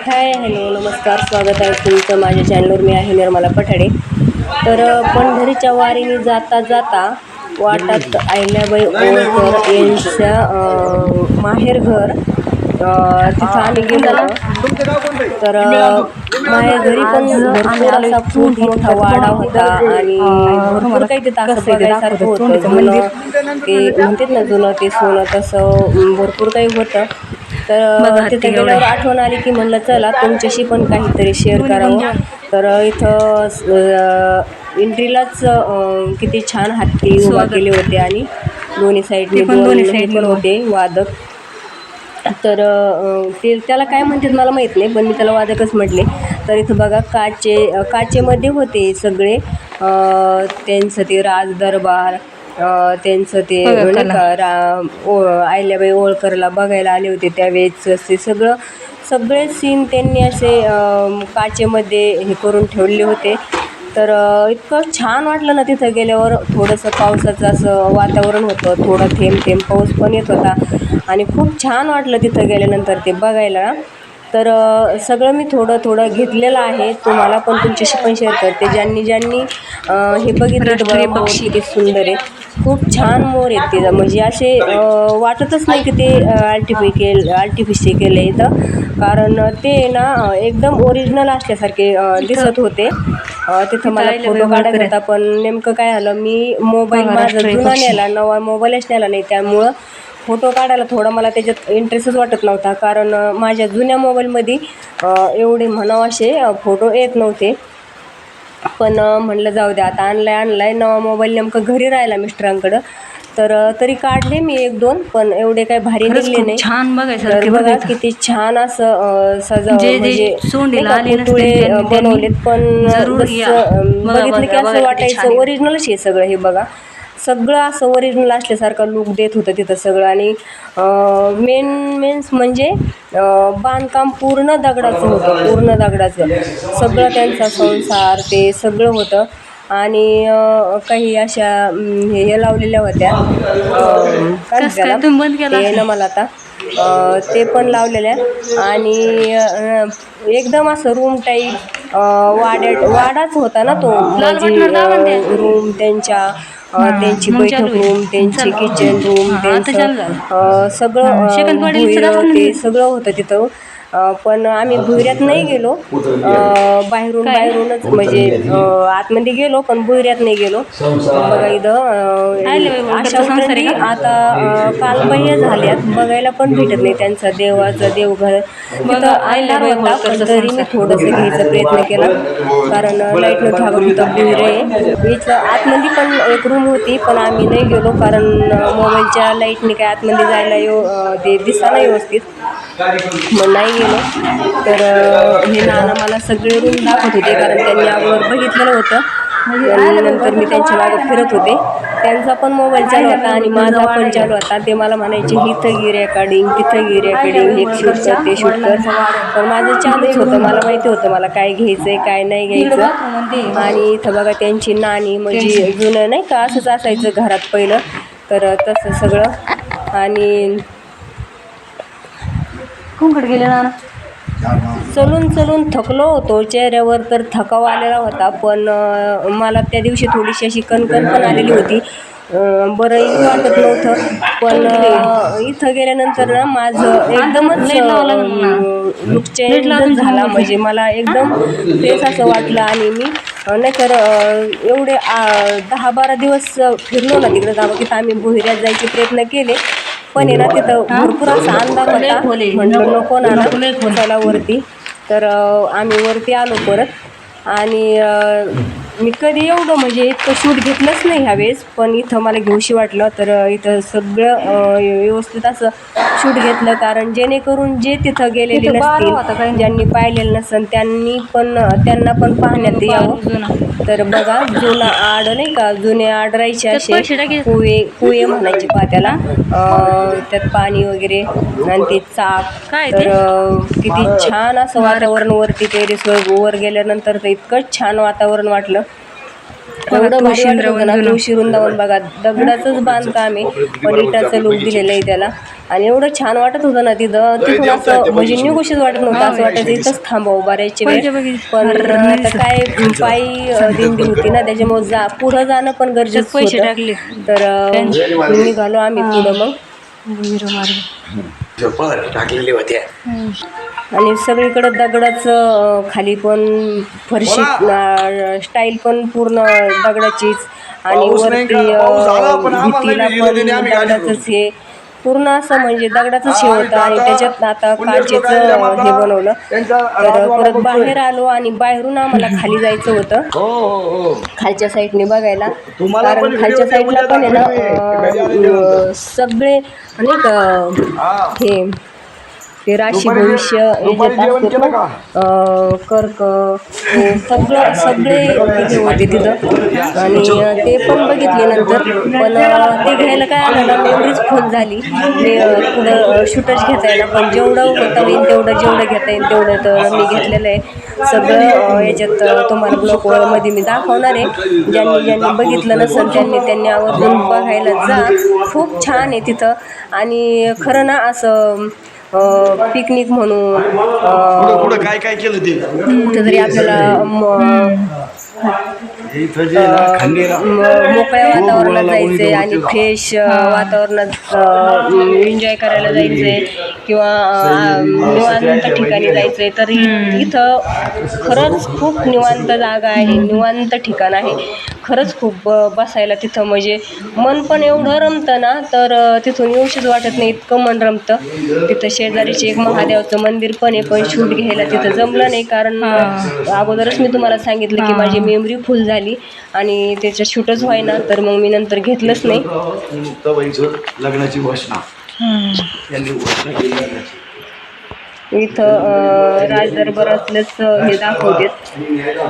Hi hello नमस्कार, स्वागत आहे तुमचं माझ्या चॅनलवर. मी आहे निर्मला पठाडे. तर पंढरीच्या वारीने जाता जाता वाटात अहिल्याबाई होळकर यांच्या माहेरघर तिथं आम्ही गेलो होतो. तर माहेरघरी पण भरपूर असा खूप मोठा वाडा होता आणि भरपूर काही तिथं असं बघायसारखं होतं. जुनं ते म्हणतात ना, जुनं ते सोनं, तसं भरपूर काही होतं. तर तिथं गेल्यावर आठवण आली की म्हणलं चला तुमच्याशी पण काहीतरी शेअर करावं. तर इथं एंट्रीलाच किती छान हत्ती उभा केले होते आणि दोन्ही साईडने दोन हे पण होते वादक. तर ते त्याला काय म्हणतात मला माहीत नाही, पण मी त्याला वादकच म्हटले. तर इथं बघा काचेमध्ये होते सगळे. त्यांचं ते राजदरबार, त्यांचं ते नाही का अहिल्याबाई होळकरला बघायला आले होते त्यावेळेस ते सगळे सीन त्यांनी असे काचेमध्ये हे करून ठेवले होते. तर इतकं छान वाटलं ना तिथं गेल्यावर. थोडंसं पावसाचं असं वातावरण होतं, थोडं थेंब थेंब पाऊस पण येत होता आणि खूप छान वाटलं तिथं गेल्यानंतर ते बघायला. तर सगळं मी थोडं थोडं घेतलेलं आहे, तुम्हाला पण तुमच्याशी पण शेअर करते. ज्यांनी हे बघितले तर बघा, मोर किती सुंदर आहे, खूप छान मोर आहेत ते. म्हणजे असे वाटतच नाही की ते आर्टिफिशियल केलं आहे इथं, कारण ते ना एकदम ओरिजिनल असल्यासारखे दिसत होते. तिथं मला फोटो काढायचा होता, पण नेमकं काय झालं, मी मोबाईल माझा जुना नेला, नवा मोबाईलच नेला नाही. त्यामुळं फोटो काढायला थोडा मला त्याच्यात इंटरेस्टच वाटत नव्हता, कारण माझ्या जुन्या मोबाईलमध्ये एवढे म्हणावं असे फोटो येत नव्हते. पण म्हणलं जाऊ द्या, आता आणलाय नवा मोबाईल, नेमकं घरी राहिला मिस्टरांकडं. तर तरी काढले मी एक दोन, पण एवढे काही भारी निघले नाही. छान तर बघा किती छान असं म्हणजे पुतळे बनवलेत, पण जसं बघितलं की असं वाटायचं ओरिजिनलच हे सगळं. हे बघा, सगळं असं ओरिजिनल असल्यासारखं लुक देत होतं तिथं सगळं. आणि मेन्स म्हणजे बांधकाम पूर्ण दगडाचं होतं, पूर्ण दगडाचं सगळं. त्यांचा संसार ते सगळं होतं. आणि काही अशा हे लावलेल्या होत्या, काय त्याला ते ना मला आता ते पण लावलेल्या. आणि एकदम असं रूम टाईप वाडाच होता ना तो, म्हणजे रूम त्यांची बैठक रूम, त्यांची किचन रूम, त्यांचं सगळं भुईरं ते सगळं होतं तिथं. पण आम्ही भुईऱ्यात नाही गेलो, बाहेरूनच म्हणजे आतमध्ये गेलो, पण भुईऱ्यात नाही गेलो. बघा इथं अशा उतरंडी आता कालबाह्य झाल्यात, बघायला पण भेटत नाही. त्यांचा देवघर तिथं अंधार होता, पण तरी मी थोडंसं घ्यायचा प्रयत्न केला, कारण लाईट नव्हती. हा बघ इथं भुईरे इथं आतमध्ये पण एक रूम होती, पण आम्ही नाही गेलो, कारण मोबाईलच्या लाईटने काय आतमध्ये जायला ते दिसायला व्यवस्थित, मग नाही गेलो. तर हे नाना मला सगळे रूम दाखवत होते, कारण त्यांनी अगोदर बघितलेलं होतं. नंतर मी त्यांच्या मागं फिरत होते. त्यांचा पण मोबाईल चालू होता आणि माझा पण चालू होता. ते मला म्हणायचे इथं गी रेकॉर्डिंग, तिथं गी रेकॉर्डिंग, हे शूट कर ते शूट कर, पण माझं चालूच होतं. मला माहिती होतं मला काय घ्यायचंय काय नाही घ्यायचं. आणि इथं बघा त्यांची नाणी, म्हणजे जुनं नाही का असंच असायचं घरात पहिलं, तर तसं सगळं. आणि कोणकडे गेले ना, चलून थकलो होतो, चेहऱ्यावर तर थकावा आलेला होता. पण मला त्या दिवशी थोडीशी अशी कणकण पण आलेली होती, बरंही वाटत नव्हतं. पण इथं गेल्यानंतर ना माझं एकदमच लुक चेंज झाला, म्हणजे मला एकदम फ्रेश असं वाटलं. आणि मी नाही तर एवढे 10-12 दिवस फिरलो ना तिकडं गावात. तिथं आम्ही भुईऱ्यात जायचे प्रयत्न केले, पण आहे ना तिथं भरपूर असा अंधार होता. म्हटलं नको ना चला वरती. तर आम्ही वरती आलो परत. आणि मी कधी एवढं म्हणजे इतकं शूट घेतलंच नाही ह्यावेळेस, पण इथं मला घेऊशी वाटलं. तर इथं सगळं व्यवस्थित असं शूट घेतलं, कारण जेणेकरून जे तिथं गेलेले नसतील, ज्यांनी पाहिलेलं नसेल, त्यांना पण पाहण्यात यावं. तर बघा, जुना आड नाही का, जुने आड राहायचे असे कुवे म्हणायचे पहा त्याला, त्यात पाणी वगैरे आणि ते चाक. तर किती छान असं वातावरण वरती टेरेसवर वर गेल्यानंतर तर इतकं छान वातावरण वाटलं. एवढं भारी वाटत होतं ना. तुळशी वृंदावन बघा, दगडाचंच बांधकाम आहे, पण इटाचं लूक दिलेलं आहे त्याला. आणि एवढं छान वाटत होतं ना तिथं. तिथून असं म्हणजे निघूशीच वाटत नव्हतं, असं वाटायचं इथंच थांबावं बऱ्याच वेळ. पण आता काय पायी दिंडी होती ना, त्याच्यामुळे पुढं जाणं पण गरजेचं होतं. तर निघालो आम्ही पुढं मग टाकलेले होते आणि सगळीकडं दगडाचं खाली पण फरशी स्टाईल पण पूर्ण दगडाचीच आणि वरती भिंतीला पण दगडाचंच हे पूर्ण असं म्हणजे दगडाचंच हे होतं. आणि त्याच्यात आता काचेचं हे बनवलं. तर परत बाहेर आलो आणि बाहेरून आम्हाला खाली जायचं होतं, खालच्या साईडने बघायला. कारण खालच्या साईडला पण आहे ना सगळे नाही का ते राशी भविष्य याच्यात असतो ना, कर्क सगळे हे होते तिथं. आणि ते पण बघितले नंतर. पण ते घ्यायला काय आलं ना, मेमरीज फुल झाली. मी पुढं शूटच घेता येईल, पण जेवढं होता येईल तेवढं, जेवढं घेता येईल तेवढं तर मी घेतलेलं आहे सगळं. याच्यात तुम्हाला ब्लॉगमध्ये मी दाखवणार आहे. ज्यांनी बघितलं नसेल त्यांनी आवर्जून बघायला जा. खूप छान आहे तिथं. आणि खरं ना असं पिकनिक म्हणून काय काय केलं ते कुठेतरी आपल्याला मोकळ्या वातावरणात जायचंय आणि फ्रेश वातावरणात एन्जॉय करायला जायचंय किंवा निवांत ठिकाणी जायचंय. तर इथं खरंच खूप निवांत जागा आहे, निवांत ठिकाण आहे. खरंच खूप बसायला तिथं म्हणजे मन पण एवढं रमतं ना, तर तिथून येऊशीच वाटत नाही, इतकं मन रमतं. तिथं शेजारीचे एक महादेवाचं मंदिर पण आहे, पण शूट घ्यायला तिथं जमलं नाही. कारण अगोदरच मी तुम्हाला सांगितलं की माझी मेमरी फुल झाली आणि त्याचं शूटच व्हायना. तर मग मी नंतर घेतलंच नाही. लग्नाची घोषणा इथं राजदरबारातलंच हे दाखवतात.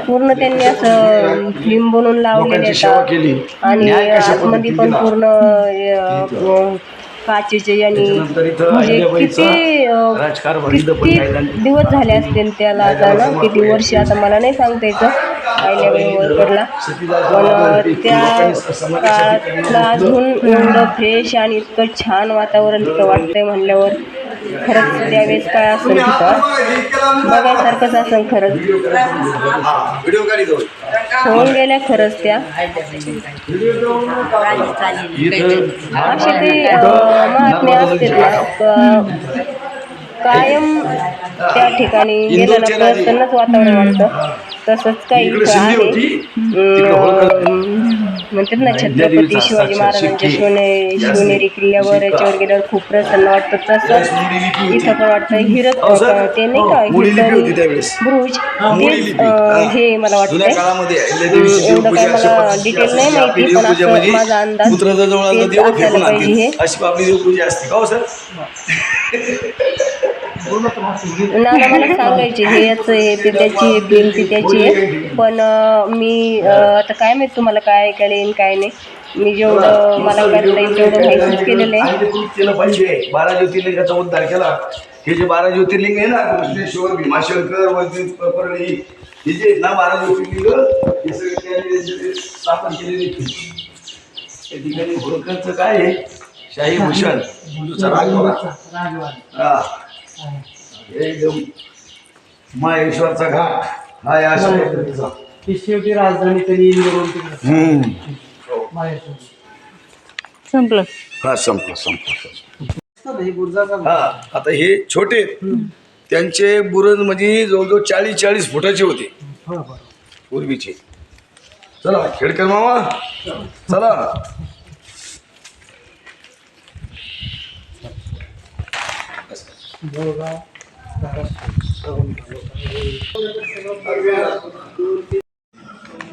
पूर्ण त्यांनी असं फिल्म बनवून लावलेले आहेत. आणि आतमध्ये पण पूर्ण काचेचे आणि म्हणजे किती दिवस झाले असतील त्याला आता ना, किती वर्ष आता मला नाही सांगता यायचं अहिल्याबाई होळकरला. पण त्या काळातलं अजून एवढं फ्रेश आणि इतकं छान वातावरण तिथं वाटतंय म्हणल्यावर खरंच त्यावेळेस काय असेल तिथं बघायसारखंच असेल. खरंच होऊन गेल्या खरंच त्या असे ते महात्मे असतात ना, कायम त्या ठिकाणी गेलं ना प्रसन्नच वातावरण वाटतं. तसंच काही इथं आहे म्हणतात ना, छत्रपती शिवाजी महाराजांच्या शिवनेरी किल्ल्यावर याच्यावर गेल्यावर खूप प्रसन्न वाटतं. तसं इथं पण वाटतं. ते नाही का हिरकणी बुरुज, तेच हे मला वाटतंय. एवढं काय मला डिटेल नाही माहिती, पण असं माझा अंदाज तेच असायला पाहिजे हे. नाना मला सांगायचे हे याचं आहे, ते त्याची आहे, फिल्म ती त्याची आहे. पण मी आता काय माहिती तुम्हाला काय ऐकायला येईल काय नाही. मी जेवढं मला करता येईल तेवढं माहितीच केलेलं आहे. 12 ज्योतिर्लिंगाचा उद्धार केला. हे जे 12 ज्योतिर्लिंग आहे ना, कृष्णेश्वर, भीमाशंकर, परळी, हे जे ना 12 ज्योतिर्लिंग हे सगळे स्थापन केलेले. त्या ठिकाणी होळकरचं काय आहे, शाही भूषण एकदम माहेश्वरचा घाट हा या पद्धतीचा शेवटी राजधानी तरी संपलं. हा संपलं. हा आता हे छोटे त्यांचे बुरुज म्हणजे जवळजवळ 40 फुटाचे होते पूर्वीचे. चला खेडकर मामा चला.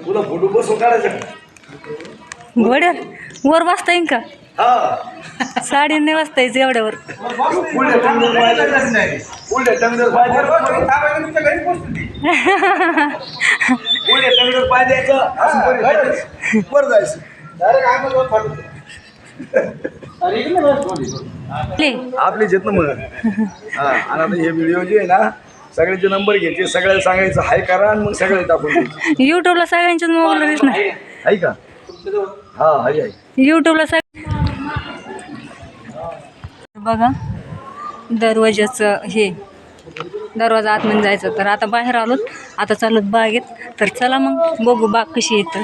तुला फोटो बसव काढायचा घोड्या वर वाजता येईन का? हा साडी नाही वाजता यायचं एवढ्यावर. आपले जेत ना मग. हा आणि आता हे व्हिडिओ जे आहे ना, सगळ्यांचे नंबर घ्यायचे, सगळ्याला सांगायचं हाय करा आणि मग सगळे टाकून युट्यूबला सगळ्यांच्याच मोबाईलला दिसणार आहे का? हा हाय युट्यूबला बघा दरवाजाचं हे दरवाजा आतमध्ये जायचं तर आता बाहेर आलोत आता चालत बागेत तर चला मग बघू बाग कशी येतं.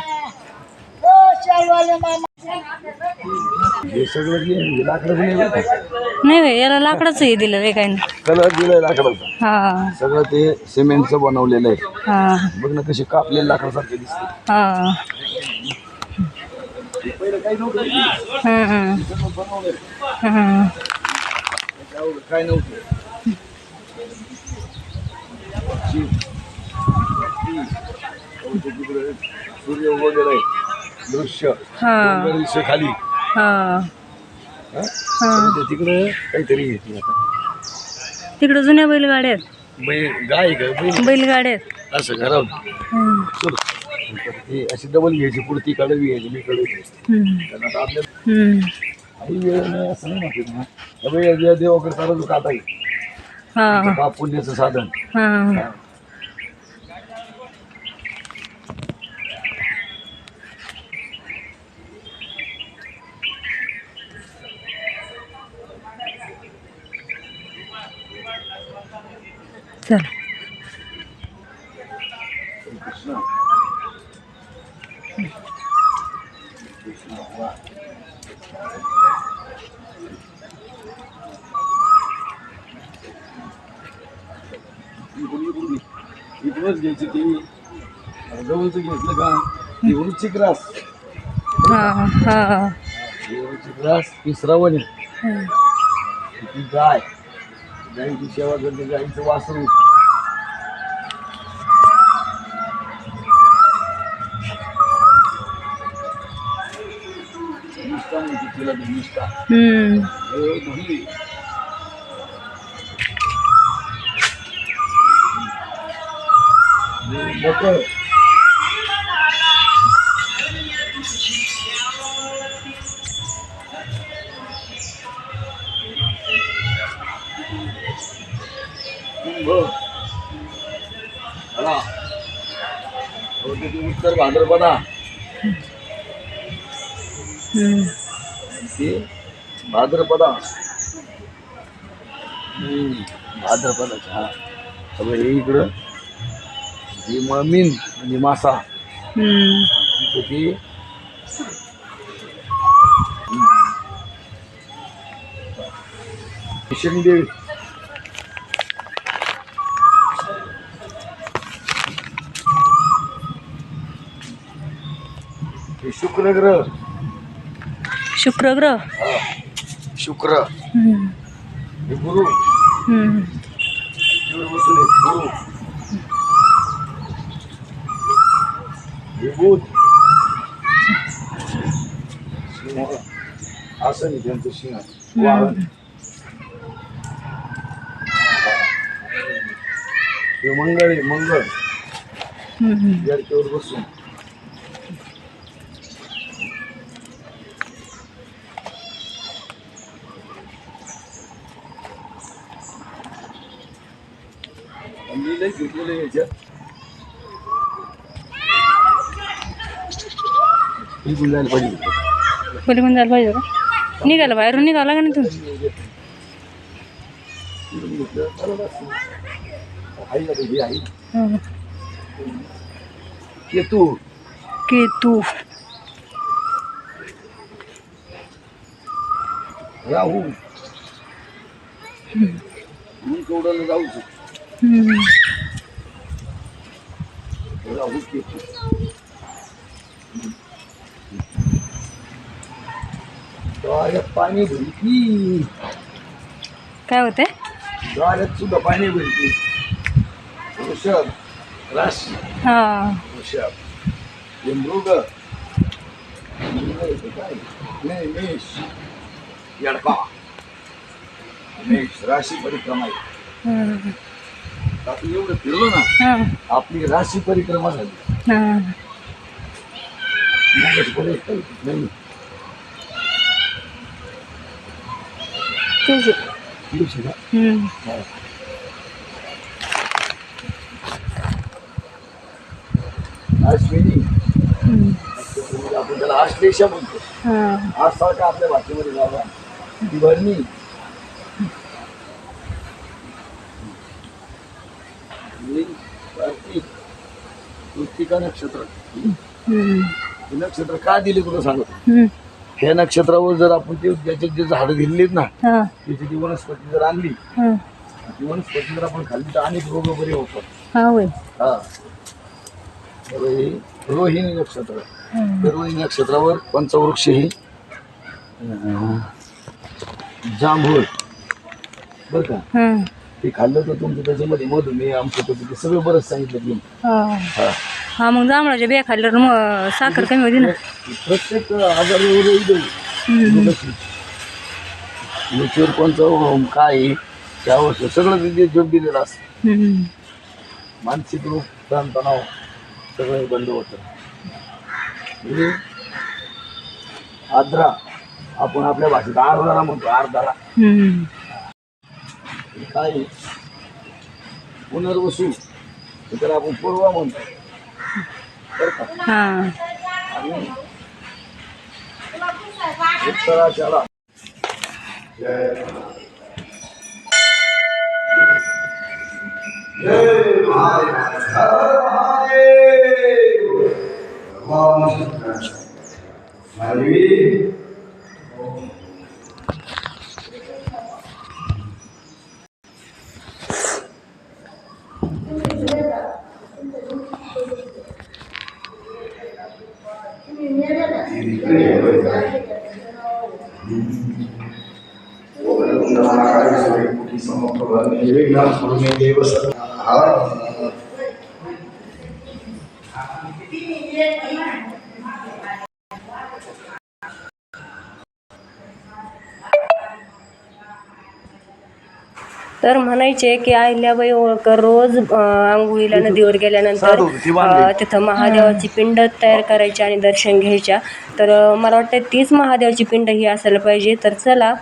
हे सगळं जे लाकडाचं नाही बरं का? नाही बाई याला लाकडाच हे दिलं वे काय नाही. कलर दिलाय लाकडाचा हा सगळं ते सिमेंटचं बनवलेलं आहे. हा बघ ना कशी कापलेली लाकडासारखे दिसते. हा पहिलं काही नव्हतं हम्म, सगळं बनवलंय. हम्म. त्यावर काय नव्हतं. तिकडे सूर्य उगवलेला आहे दृश्य हा डोंगर दिसतोय खाली. हा हा? हा ते तिकडे काहीतरी घेतली आता तिकडं जुन्या बैलगाड्या आहेत गाय का बैल बैलगाड्या आहेत. असं घरावर हम्म, ही अशी डबल घ्यायची पुढती कडे घ्यायची मी कडे हम्म, कारण आता आपल्या हम्म. काही वेळ नाही असं नाही म्हणते ना त्यामुळे देवाकडे चालू काटा हा पाप पुण्याचं साधन. हा चल इकडूनच घ्यायची ती जवळच घेतलं का ती वृश्चिक ग्रास हा हा वृश्चिक ग्रास तिसरा वने ती गाय गायची सेवा करते गायचं वासरू निष्ठा म्हणते तिला ती निष्ठा. हम्म दही मकर कुंभ हळा उत्तर भाद्रपदा हम्म ते भाद्रपदा भाद्रपदाचं हा सगळं हे इकडं ही मीन म्हणजे मासा हम्म ती शनिदेवी हे शुक्र ग्रह शुक्र ग्रह शुक्र हम्म हे गुरु हम्म इकडे बसून आहे, गुरु हे बुध सिंह असं नाही त्यांचं सिंह वाहन हे मंगळ आहे मंगळ हम्म याच्यावर बसून मी लई घेतलेलं आहे याच्यात निघून जायला पाहिजे पलीकडून जायला पाहिजे का निघाला बाहेरून निघाला का नाही तू आई का तुझी आई हम्म. केतू केतू राहू मी केवढं जाऊ शकतो हम्म राहू केतू डोळ्यात पाणी भरती काय होते डोळ्यात सुद्धा पाणी भरती वृषभ राशी हा वृषभ हे मृग काय नाही मेष यडका मेष राशी परिक्रमा आहे. हम्म. आपण एवढं फिरलो ना हा आपली राशी परिक्रमा झाली हा नाही तेच आहे. दिवशी ना हम्म अश्विनी हम्म. आपण त्याला आश्लेषा म्हणतो हा आज सारखा आपल्या भाषेमध्ये झाला ती भरणी कृत्तिका नक्षत्र हम्म. हे नक्षत्र का दिले तुला सांगतो. हम्म. ह्या नक्षत्रावर जर आपण ते ज्याचे जे झाडं दिलेत ना हा. त्याची ती वनस्पती जर आणली, हा. ती वनस्पती जर आपण खाल्ली तर अनेक रोग वगैरे होतात. हा होय. हा तर हे रोहिणी नक्षत्र. तर रोहिणी नक्षत्रावर पंचवृक्ष ही जांभूळ बरं का, हम्म. ते खाल्लं तर तुमचं त्याच्यामध्ये मधुमेह आमचं ते सगळं बरंच सांगितलं की. हा. हा हा मग जांभळाच्या बिया खाल्ल्यावर मग साखर कमी होती ना. प्रत्येक आजारावर याच्यावर कोणतं काय आहे, त्यावर सगळं ते जोड दिलेलं असतं. हम्म. मानसिक रूप ताणतणाव सगळं बंद होतं. म्हणजे आद्रा आपण आपल्या भाषेत आर्धारा म्हणतो. आर्धारा हम्म. काय आहे? पुनर्वसू तर आपण पूर्वा म्हणतो बरं का. हा. आणि उत्तराच्याला तर म्हणायचे की अहिल्याबाई होळकर रोज आंघोळीला नदीवर गेल्यानंतर तिथं महादेवाची पिंड तयार करायची आणि दर्शन घ्यायच्या. तर मला वाटतं तीच महादेवाची पिंड ही असायला पाहिजे. तर चला